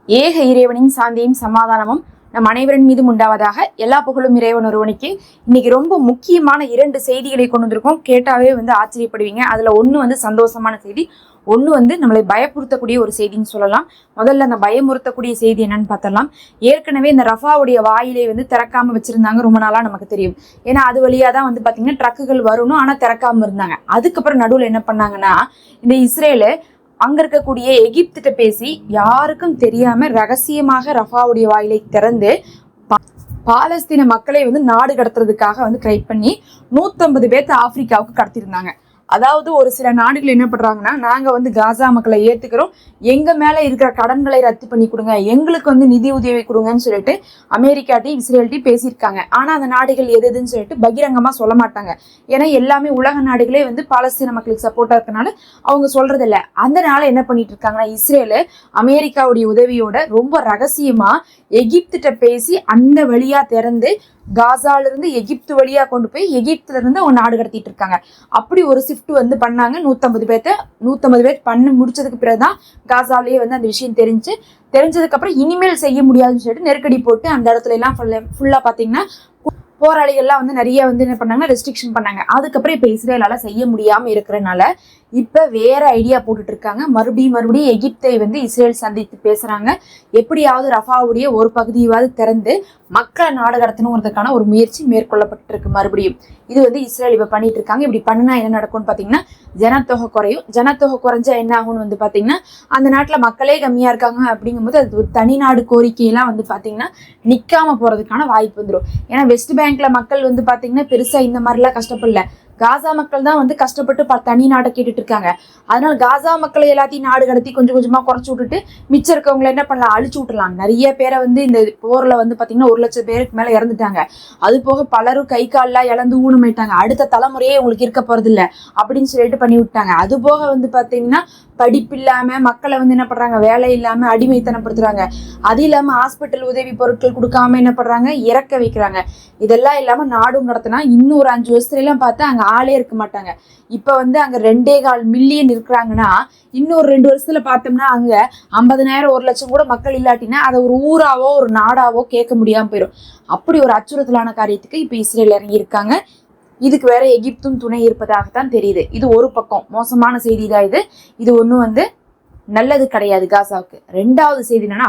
ஏக இறைவனின் சாந்தியும் சமாதானமும் நம் அனைவரின் மீதும் உண்டாவதாக. எல்லா புகழும் இறைவன் ஒருவனுக்கு. இன்னைக்கு ரொம்ப முக்கியமான 2 செய்திகளை கொண்டு வந்திருக்கோம். கேட்டாவே ஆச்சரியப்படுவீங்க. அதுல ஒண்ணு சந்தோஷமான செய்தி, ஒண்ணு நம்மளை பயமுறுத்தக்கூடிய ஒரு செய்தின்னு சொல்லலாம். முதல்ல அந்த பயமுறுத்தக்கூடிய செய்தி என்னன்னு பார்த்தலாம். ஏற்கனவே இந்த ரஃபாவுடைய வாயிலை திறக்காம வச்சிருந்தாங்க ரொம்ப நாளா, நமக்கு தெரியும். ஏன்னா அது வழியா தான் பாத்தீங்கன்னா ட்ரக்குகள் வரணும், ஆனா திறக்காம இருந்தாங்க. அதுக்கப்புறம் நடுவில் என்ன பண்ணாங்கன்னா, இந்த இஸ்ரேலு அங்க இருக்கக்கூடிய எகிப்திட்ட பேசி யாருக்கும் தெரியாம ரகசியமாக ரஃபாவுடைய வாயிலை திறந்து பாலஸ்தீன மக்களை நாடு கடத்துறதுக்காக ட்ரை பண்ணி 150 பேர்த்த ஆப்பிரிக்காவுக்கு கடத்திருந்தாங்க. அதாவது ஒரு சில நாடுகள் என்ன பண்றாங்கன்னா, நாங்க காசா மக்களை ஏத்துக்கிறோம், எங்க மேல இருக்கிற கடன்களை ரத்து பண்ணி கொடுங்க, எங்களுக்கு நிதி உதவி கொடுங்கன்னு சொல்லிட்டு அமெரிக்காட்டையும் இஸ்ரேல்ட்டையும் பேசியிருக்காங்க. ஆனா அந்த நாடுகள் எதுன்னு சொல்லிட்டு பகிரங்கமா சொல்ல மாட்டாங்க. ஏன்னா எல்லாமே உலக நாடுகளே பாலஸ்தீன மக்களுக்கு சப்போர்ட்டா இருக்கனால அவங்க சொல்றது இல்ல. அதனால என்ன பண்ணிட்டு இருக்காங்கன்னா, இஸ்ரேலு அமெரிக்காவுடைய உதவியோட ரொம்ப ரகசியமா எகிப்திட்ட பேசி அந்த வழியா திறந்து காசால இருந்து எகிப்து வழியா கொண்டு போய் எகிப்துல இருந்து அவங்க நாடு கடத்திட்டு இருக்காங்க. அப்படி ஒரு ஷிஃப்ட் பண்ணாங்க. 150 பேர் பண்ணி முடிச்சதுக்கு பிறகுதான் காசாலேயே அந்த விஷயம் தெரிஞ்சதுக்கு அப்புறம் இனிமேல் செய்ய முடியாதுன்னு சொல்லிட்டு நெருக்கடி போட்டு அந்த இடத்துல எல்லாம் ஃபுல்லா பாத்தீங்கன்னா போராளிகள்லாம் நிறைய என்ன பண்ணாங்கன்னா ரெஸ்ட்ரிக்ஷன் பண்ணாங்க. அதுக்கப்புறம் இப்ப இஸ்ரேலால செய்ய முடியாம இருக்கிறனால இப்ப வேற ஐடியா போட்டுட்டு இருக்காங்க. மறுபடியும் எகிப்தை இஸ்ரேல் சந்தித்து பேசுறாங்க. எப்படியாவது ரஃபாவுடைய ஒரு பகுதியாவது திறந்து மக்களை நாடு கடத்தணுங்கிறதுக்கான ஒரு முயற்சி மேற்கொள்ளப்பட்டு இருக்கு. மறுபடியும் இது இஸ்ரேல் இப்ப பண்ணிட்டு இருக்காங்க. இப்படி பண்ணுனா என்ன நடக்கும்னு பாத்தீங்கன்னா, ஜனத்தொகை குறையும். ஜனத்தொகை குறைஞ்சா என்ன ஆகும்னு பாத்தீங்கன்னா, அந்த நாட்டுல மக்களே கம்மியா இருக்காங்க அப்படிங்கும்போது அது ஒரு தனி நாடு கோரிக்கையெல்லாம் பாத்தீங்கன்னா நிக்காம போறதுக்கான வாய்ப்பு வந்துடும். ஏன்னா வெஸ்ட் பேங்க்ல மக்கள் பாத்தீங்கன்னா பெருசா இந்த மாதிரிலாம் கஷ்டப்படல. காசா மக்கள் தான் கஷ்டப்பட்டு தனி நாட்டை கேட்டுட்டு இருக்காங்க. அதனால காசா மக்களை எல்லாத்தையும் நாடு கடத்தி கொஞ்சம் கொஞ்சமா குறைச்சு விட்டுட்டு மிச்சம் இருக்கவங்களை என்ன பண்ணலாம், அழிச்சு விட்டுலாம். நிறைய பேரை இந்த போர்ல பாத்தீங்கன்னா 1 லட்சம் பேருக்கு மேல இறந்துட்டாங்க. அது போக பலரும் கை கால்லாம் இழந்து ஊனமாயிட்டாங்க. அடுத்த தலைமுறையே உங்களுக்கு இருக்க போறது இல்ல அப்படின்னு சொல்லிட்டு பண்ணி விட்டாங்க. அது போக பாத்தீங்கன்னா படிப்பு இல்லாம மக்களை என்ன பண்றாங்க, வேலை இல்லாம அடிமைத்தனப்படுத்துறாங்க. அது இல்லாம ஹாஸ்பிட்டல் உதவி பொருட்கள் கொடுக்காம என்ன பண்றாங்க, இறக்க வைக்கிறாங்க. இதெல்லாம் இல்லாம நாடும் நடத்தினா இன்னும் ஒரு 5 வருஷத்துல எல்லாம் பார்த்தா அங்க ஆளே இருக்க மாட்டாங்க. இப்ப அங்க 2.25 மில்லியன் இருக்கிறாங்கன்னா, இன்னொரு 2 வருஷத்துல பார்த்தோம்னா அங்க 50,000 1 லட்சம் கூட மக்கள் இல்லாட்டினா அதை ஒரு ஊராவோ ஒரு நாடாவோ கேட்க முடியாம போயிடும். அப்படி ஒரு அச்சுறுத்தலான காரியத்துக்கு இப்ப இஸ்ரேல் இறங்கி இருக்காங்க. இதுக்கு வேற எகிப்தும் துணை இருப்பதாகத்தான் தெரியுது. இது ஒரு பக்கம் மோசமான செய்தி தான். இது ஒன்றும் நல்லது கிடையாது காசாவுக்கு. 2வது செய்தி என்னன்னா,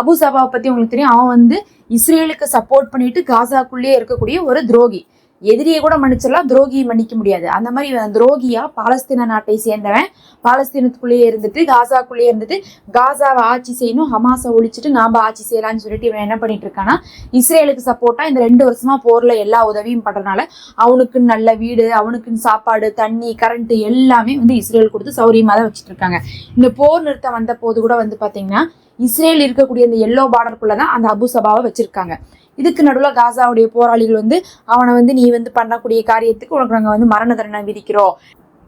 அபுசபாவை பத்தி உங்களுக்கு தெரியும். அவன் இஸ்ரேலுக்கு சப்போர்ட் பண்ணிட்டு காசாக்குள்ளேயே இருக்கக்கூடிய ஒரு துரோகி. எதிரியை கூட மன்னிச்சிடலாம், துரோகியை மன்னிக்க முடியாது. அந்த மாதிரி துரோகியா பாலஸ்தீன நாட்டை சேர்ந்தவன் பாலஸ்தீனத்துக்குள்ளேயே இருந்துட்டு காசாக்குள்ளேயே இருந்துட்டு காசாவை ஆட்சி செய்யணும், ஹமாஸை ஒழிச்சிட்டு நாம ஆட்சி செய்யலாம்னு சொல்லிட்டு இவன் என்ன பண்ணிட்டு இருக்கான்னா, இஸ்ரேலுக்கு சப்போர்ட்டா இந்த 2 வருஷமா போர்ல எல்லா உதவியும் பண்றதுனால அவனுக்குன்னு நல்ல வீடு, அவனுக்குன்னு சாப்பாடு, தண்ணி, கரண்ட் எல்லாமே இஸ்ரேல் கொடுத்து சௌரியமா தான் வச்சுட்டு இருக்காங்க. இந்த போர் நிறுத்தம் வந்த போது கூட பாத்தீங்கன்னா இஸ்ரேல் இருக்கக்கூடிய இந்த எல்லோ பார்டருக்குள்ளதான் அந்த அபுசபாவை வச்சிருக்காங்க. இதுக்கு நடுவில் காசாவுடைய போராளிகள் அவனை நீ பண்ணக்கூடிய காரியத்துக்கு உனக்கு நாங்கள் மரண தண்டனை விதிக்கிறோம்,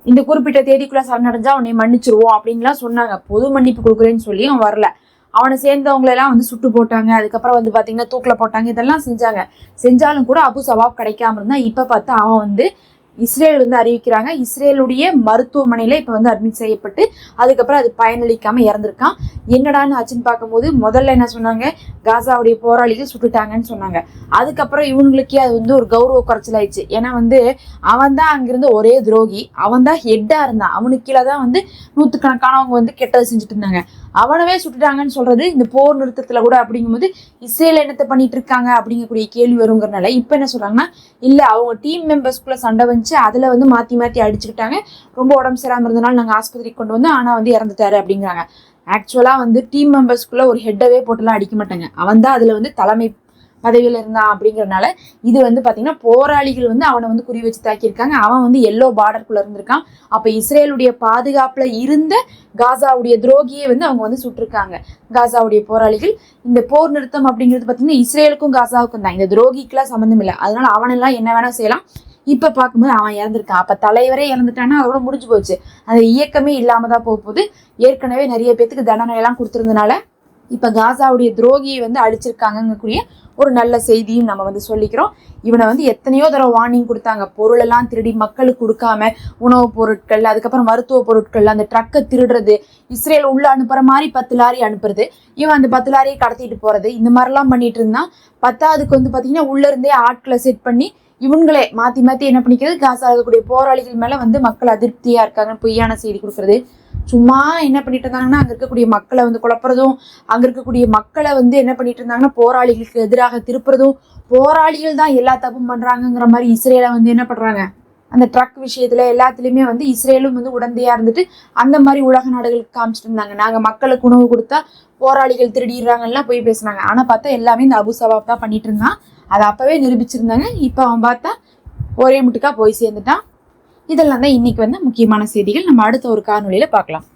இந்த குறிப்பிட்ட தேதிக்குள்ள சரணடைஞ்சா அவனை மன்னிச்சிருவோம் அப்படின்லாம் சொன்னாங்க. பொது மன்னிப்பு கொடுக்குறேன்னு சொல்லி அவன் வரல. அவனை சேர்ந்தவங்களெல்லாம் சுட்டு போட்டாங்க. அதுக்கப்புறம் பாத்தீங்கன்னா தூக்கில போட்டாங்க. இதெல்லாம் செஞ்சாலும் கூட அபுசபாப் கிடைக்காம இருந்தா இப்ப பார்த்தா அவன் இஸ்ரேல் அறிவிக்கிறாங்க. இஸ்ரேலுடைய மருத்துவமனையில இப்ப அட்மிட் செய்யப்பட்டு அதுக்கப்புறம் அது பயனளிக்காம இறந்திருக்கான். என்னடான்னு ஆச்சுன்னு பார்க்கும்போது முதல்ல என்ன சொன்னாங்க, காசாவுடைய போராளிகள் சுட்டுட்டாங்கன்னு சொன்னாங்க. அதுக்கப்புறம் இவங்களுக்கே அது ஒரு கௌரவ குறைச்சல் ஆயிடுச்சு. ஏன்னா அவன் தான் அங்கிருந்து ஒரே துரோகி, அவன் தான் ஹெட்டா இருந்தான். அவனுக்கு கீழே தான் நூற்றுக்கணக்கானவங்க கெட்டது செஞ்சுட்டு இருந்தாங்க. அவனவே சுட்டுட்டாங்கன்னு சொல்றது இந்த போர் நிறுத்தத்துல கூட. அப்படிங்கும்போது இஸ்ரேல் என்னத்தை பண்ணிட்டு இருக்காங்க அப்படிங்கக்கூடிய கேள்வி வருங்கிறனால இப்ப என்ன சொல்றாங்கன்னா, இல்ல அவங்க டீம் மெம்பர்ஸ்குள்ள சண்டை வந்துச்சு, அதுல மாத்தி அடிச்சுக்கிட்டாங்க, ரொம்ப உடம்பு சரியாம இருந்தனால நாங்க ஆஸ்பத்திரிக்கு கொண்டு வந்து ஆனா இறந்துட்டாரு அப்படிங்கிறாங்க. ஆக்சுவலா டீம் மெம்பர்ஸ்குள்ள ஒரு ஹெட்டவே போட்டுலாம் அடிக்க மாட்டாங்க. அவன் தான் அதுல தலைமை பதவியில இருந்தான். அப்படிங்கறதுனால இது பாத்தீங்கன்னா போராளிகள் அவனை குறி வச்சு தாக்கியிருக்காங்க. அவன் எல்லோ பார்டருக்குள்ள இருந்திருக்கான். அப்ப இஸ்ரேலுடைய பாதுகாப்புல இருந்த காசாவுடைய துரோகியை அவங்க சுட்டிருக்காங்க. காசாவுடைய போராளிகள். இந்த போர் நிறுத்தம் அப்படிங்கிறது பாத்தீங்கன்னா இஸ்ரேலுக்கும் காசாவுக்கும் தான், இந்த துரோகிக்கெல்லாம் சம்பந்தம் இல்லை. அதனால அவனெல்லாம் என்ன வேணா செய்யலாம். இப்ப பார்க்கும்போது அவன் இறந்துருக்கான். அப்ப தலைவரே இறந்துட்டான்னா அதோட முடிஞ்சு போச்சு. அந்த இயக்கமே இல்லாம தான் போகுது. ஏற்கனவே நிறைய பேத்துக்கு தண்டனை எல்லாம் கொடுத்திருந்தனால இப்போ காசாவுடைய துரோகியை வந்து அழிச்சிருக்காங்கக்கூடிய ஒரு நல்ல செய்தியும் நம்ம வந்து சொல்லிக்கிறோம். இவனை வந்து எத்தனையோ தடவை வார்னிங் கொடுத்தாங்க, பொருளெல்லாம் திருடி மக்களுக்கு கொடுக்காம, உணவுப் பொருட்கள், அதுக்கப்புறம் மருத்துவ பொருட்கள், அந்த ட்ரக்கை திருடுறது, இஸ்ரேல் உள்ள அனுப்புற மாதிரி 10 லாரி அனுப்புறது, இவன் அந்த 10 லாரியை கடத்திட்டு போறது, இந்த மாதிரிலாம் பண்ணிட்டு இருந்தான். பத்தாவதுக்கு வந்து பார்த்தீங்கன்னா உள்ள இருந்தே ஆட்களை செட் பண்ணி இவங்களே மாற்றி மாற்றி என்ன பண்ணிக்கிறது, காசா இருக்கக்கூடிய போராளிகள் மேலே வந்து மக்கள் அதிருப்தியாக இருக்காங்க பொய்யான செய்தி கொடுக்குறது. சும்மா என்ன பண்ணிட்டு இருந்தாங்கன்னா அங்கே இருக்கக்கூடிய மக்களை வந்து குழப்புறதும், அங்கே இருக்கக்கூடிய மக்களை வந்து என்ன பண்ணிட்டு இருந்தாங்கன்னா போராளிகளுக்கு எதிராக திருப்புறதும், போராளிகள் தான் எல்லா தப்பும் பண்ணுறாங்கங்கிற மாதிரி இஸ்ரேலை வந்து என்ன பண்ணுறாங்க, அந்த ட்ரக் விஷயத்தில் எல்லாத்துலேயுமே வந்து இஸ்ரேலும் வந்து உடந்தையாக இருந்துட்டு அந்த மாதிரி உலக நாடுகளுக்கு காமிச்சிட்டு இருந்தாங்க. நாங்கள் மக்களுக்கு உணவு கொடுத்தா போராளிகள் திருடிடுறாங்கலாம் போய் பேசுனாங்க. ஆனால் பார்த்தா எல்லாமே இந்த அபு சவாப் தான் பண்ணிட்டு இருந்தான். அதை அப்போவே நிரூபிச்சிருந்தாங்க. இப்போ அவன் பார்த்தா ஒரே முட்டுக்கா போய் சேர்ந்துட்டான். இதெல்லாம் தான் இன்னைக்கு வந்து முக்கியமான செய்திகள். நம்ம அடுத்த ஒரு காணொலியில் பார்க்கலாம்.